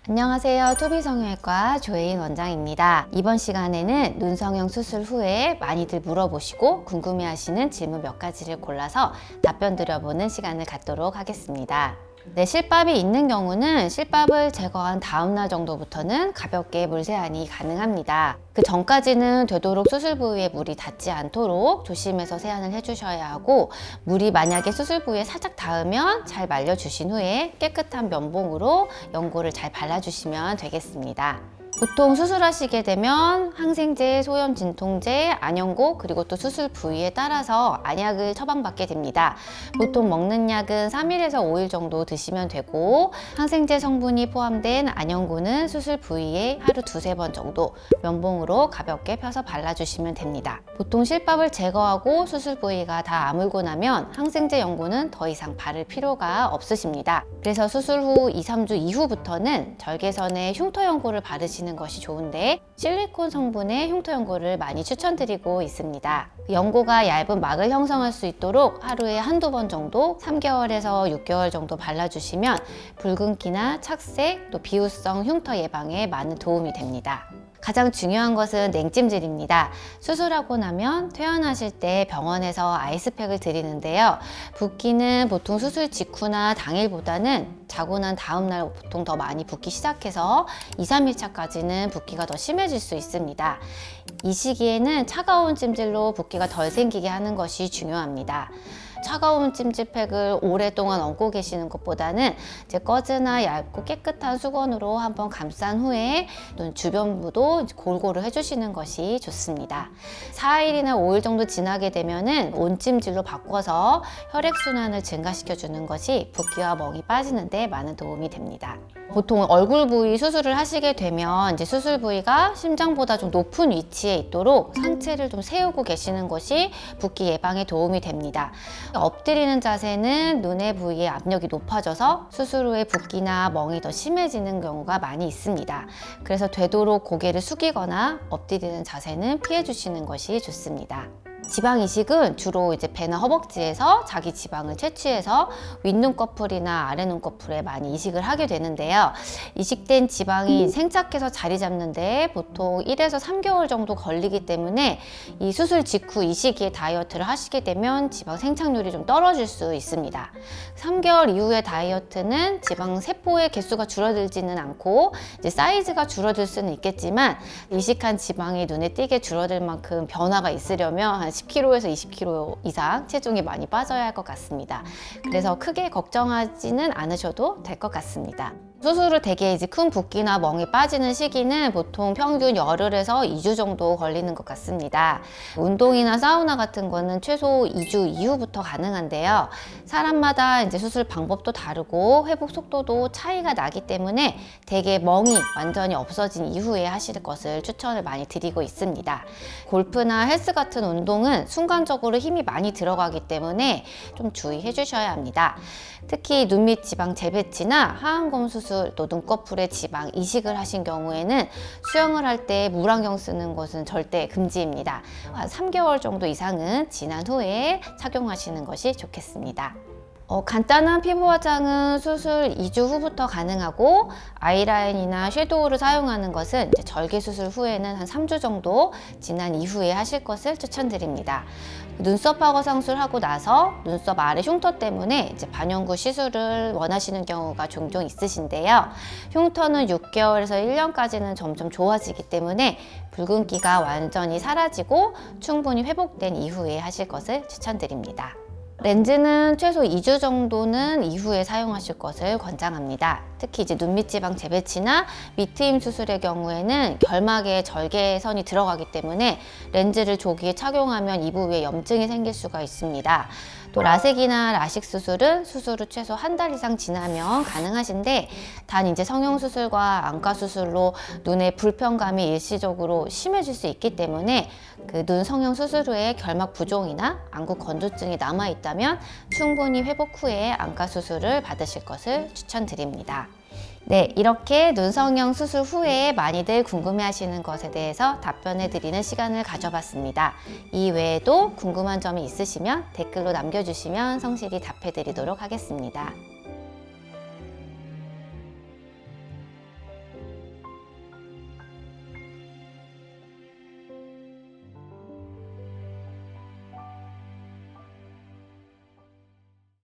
안녕하세요. 토비성형외과 조혜인 원장입니다. 이번 시간에는 눈성형 수술 후에 많이들 물어보시고 궁금해하시는 질문 몇 가지를 골라서 답변 드려보는 시간을 갖도록 하겠습니다. 네, 실밥이 있는 경우는 실밥을 제거한 다음날 정도부터는 가볍게 물 세안이 가능합니다. 그 전까지는 되도록 수술 부위에 물이 닿지 않도록 조심해서 세안을 해주셔야 하고, 물이 만약에 수술 부위에 살짝 닿으면 잘 말려주신 후에 깨끗한 면봉으로 연고를 잘 발라주시면 되겠습니다. 보통 수술하시게 되면 항생제, 소염 진통제, 안연고, 그리고 또 수술 부위에 따라서 안약을 처방받게 됩니다. 보통 먹는 약은 3일에서 5일 정도 드시면 되고, 항생제 성분이 포함된 안연고는 수술 부위에 하루 두세 번 정도 면봉으로 가볍게 펴서 발라주시면 됩니다. 보통 실밥을 제거하고 수술 부위가 다 아물고 나면 항생제 연고는 더 이상 바를 필요가 없으십니다. 그래서 수술 후 2, 3주 이후부터는 절개선에 흉터 연고를 바르시는 것이 좋은데, 실리콘 성분의 흉터 연고를 많이 추천드리고 있습니다. 연고가 얇은 막을 형성할 수 있도록 하루에 한두 번 정도 3개월에서 6개월 정도 발라주시면 붉은기나 착색, 또 비후성 흉터 예방에 많은 도움이 됩니다. 가장 중요한 것은 냉찜질입니다. 수술하고 나면 퇴원하실 때 병원에서 아이스팩을 드리는데요. 붓기는 보통 수술 직후나 당일보다는 자고 난 다음날 보통 더 많이 붓기 시작해서 2, 3일 차까지는 붓기가 더 심해질 수 있습니다. 이 시기에는 차가운 찜질로 붓기가 덜 생기게 하는 것이 중요합니다. 차가운 찜질팩을 오랫동안 얹고 계시는 것보다는 이제 꺼즈나 얇고 깨끗한 수건으로 한번 감싼 후에 눈 주변부도 골고루 해주시는 것이 좋습니다. 4일이나 5일 정도 지나게 되면은 온찜질로 바꿔서 혈액순환을 증가시켜주는 것이 붓기와 멍이 빠지는데 많은 도움이 됩니다. 보통 얼굴 부위 수술을 하시게 되면 이제 수술 부위가 심장보다 좀 높은 위치에 있도록 상체를 좀 세우고 계시는 것이 붓기 예방에 도움이 됩니다. 엎드리는 자세는 눈의 부위의 압력이 높아져서 수술 후에 붓기나 멍이 더 심해지는 경우가 많이 있습니다. 그래서 되도록 고개를 숙이거나 엎드리는 자세는 피해 주시는 것이 좋습니다. 지방 이식은 주로 이제 배나 허벅지에서 자기 지방을 채취해서 윗눈꺼풀이나 아랫눈꺼풀에 많이 이식을 하게 되는데요. 이식된 지방이 생착해서 자리 잡는데 보통 1에서 3개월 정도 걸리기 때문에 이 수술 직후 이 시기에 다이어트를 하시게 되면 지방 생착률이 좀 떨어질 수 있습니다. 3개월 이후의 다이어트는 지방 세포의 개수가 줄어들지는 않고 이제 사이즈가 줄어들 수는 있겠지만, 이식한 지방이 눈에 띄게 줄어들 만큼 변화가 있으려면 한 10kg에서 20kg 이상 체중이 많이 빠져야 할 것 같습니다. 그래서 크게 걱정하지는 않으셔도 될 것 같습니다. 수술 후 되게 이제 큰 붓기나 멍이 빠지는 시기는 보통 평균 열흘에서 2주 정도 걸리는 것 같습니다. 운동이나 사우나 같은 거는 최소 2주 이후부터 가능한데요. 사람마다 이제 수술 방법도 다르고 회복 속도도 차이가 나기 때문에 되게 멍이 완전히 없어진 이후에 하실 것을 추천을 많이 드리고 있습니다. 골프나 헬스 같은 운동은 순간적으로 힘이 많이 들어가기 때문에 좀 주의해 주셔야 합니다. 특히 눈 밑 지방 재배치나 하안검 수술, 또 눈꺼풀에 지방 이식을 하신 경우에는 수영을 할 때 물안경 쓰는 것은 절대 금지입니다. 한 3개월 정도 이상은 지난 후에 착용하시는 것이 좋겠습니다. 간단한 피부 화장은 수술 2주 후부터 가능하고, 아이라인이나 섀도우를 사용하는 것은 이제 절개 수술 후에는 한 3주 정도 지난 이후에 하실 것을 추천드립니다. 눈썹 파고 상술하고 나서 눈썹 아래 흉터 때문에 이제 반영구 시술을 원하시는 경우가 종종 있으신데요. 흉터는 6개월에서 1년까지는 점점 좋아지기 때문에 붉은기가 완전히 사라지고 충분히 회복된 이후에 하실 것을 추천드립니다. 렌즈는 최소 2주 정도는 이후에 사용하실 것을 권장합니다. 특히 이제 눈밑 지방 재배치나 밑트임 수술의 경우에는 결막에 절개선이 들어가기 때문에 렌즈를 조기에 착용하면 이 부위에 염증이 생길 수가 있습니다. 또 라섹이나 라식 수술은 수술 후 최소 한 달 이상 지나면 가능하신데, 단 이제 성형 수술과 안과 수술로 눈의 불편감이 일시적으로 심해질 수 있기 때문에 그 눈 성형 수술 후에 결막 부종이나 안구 건조증이 남아 있다면 충분히 회복 후에 안과 수술을 받으실 것을 추천드립니다. 네, 이렇게 눈성형 수술 후에 많이들 궁금해하시는 것에 대해서 답변해 드리는 시간을 가져봤습니다. 이 외에도 궁금한 점이 있으시면 댓글로 남겨주시면 성실히 답해 드리도록 하겠습니다.